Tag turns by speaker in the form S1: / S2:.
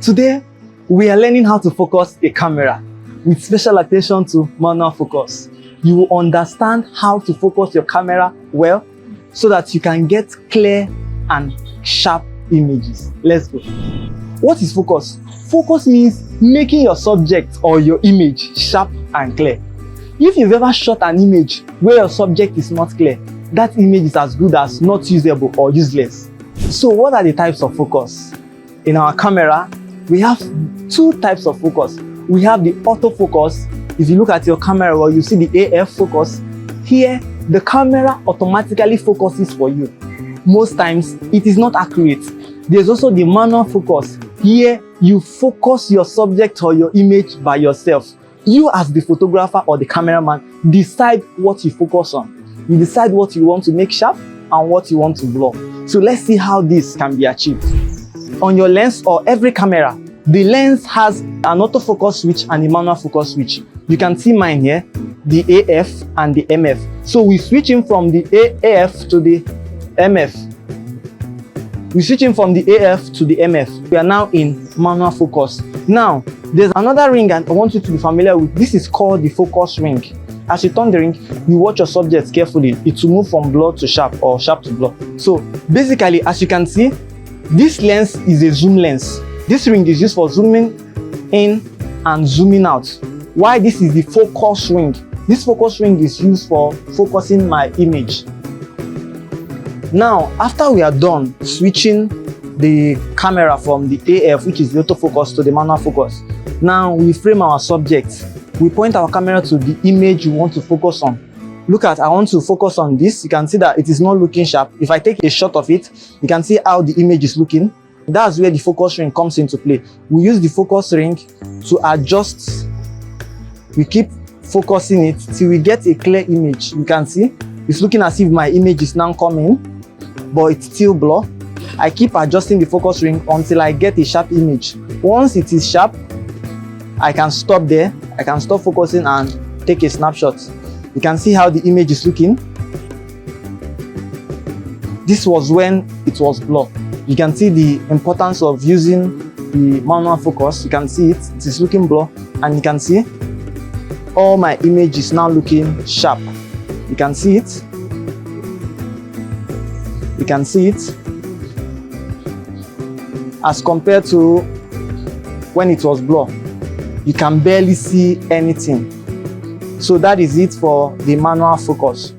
S1: Today, we are learning how to focus a camera with special attention to manual focus. You will understand how to focus your camera well so that you can get clear and sharp images. Let's go. What is focus? Focus means making your subject or your image sharp and clear. If you've ever shot an image where your subject is not clear, that image is as good as not usable or useless. So what are the types of focus? In our camera, we have two types of focus. We have the autofocus. If you look at your camera, well, you see the AF focus. Here, the camera automatically focuses for you. Most times, it is not accurate. There's also the manual focus. Here, you focus your subject or your image by yourself. You as the photographer or the cameraman decide what you focus on. You decide what you want to make sharp and what you want to blur. So let's see how this can be achieved. On your lens or every camera, the lens has an autofocus switch and a manual focus switch. You can see mine here, the AF and the MF. So we switch in from the AF to the MF. We switch in from the AF to the MF. We are now in manual focus. Now, there's another ring I want you to be familiar with. This is called the focus ring. As you turn the ring, you watch your subject carefully. It will move from blur to sharp or sharp to blur. So basically, as you can see, this lens is a zoom lens. This ring is used for zooming in and zooming out. Why this is the focus ring? This focus ring is used for focusing my image. Now, after we are done switching the camera from the AF, which is the autofocus, to the manual focus, now we frame our subject. We point our camera to the image we want to focus on. Look at, I want to focus on this. You can see that it is not looking sharp. If I take a shot of it, you can see how the image is looking. That's where the focus ring comes into play. We use the focus ring to adjust. We keep focusing it till we get a clear image. You can see it's looking as if my image is now coming, but it's still blur. I keep adjusting the focus ring until I get a sharp image. Once it is sharp, I can stop there. I can stop focusing and take a snapshot. You can see how the image is looking. This was when it was blur. You can see the importance of using the manual focus. You can see it is looking blur, and you can see all my image is now looking sharp. You can see it. You can see it as compared to when it was blur. You can barely see anything. So that is it for the manual focus.